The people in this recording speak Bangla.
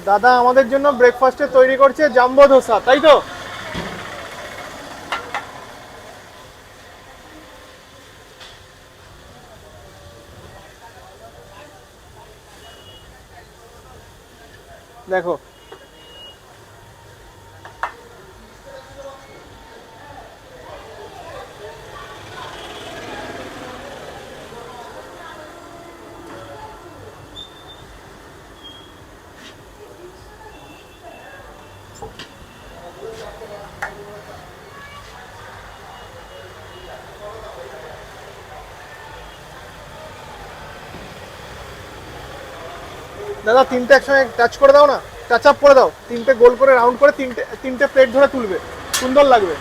দাদা আমাদের জন্য ব্রেকফাস্টে তৈরি করছে জাম্বো ধোসা, তাই তো? দেখো দাদা, তিনটে একসঙ্গে টাচ করে দাও না, টাচ আপ করে দাও, তিনটে গোল করে রাউন্ড করে তিনটে তিনটে প্লেট ধরে তুলবে, সুন্দর লাগবে।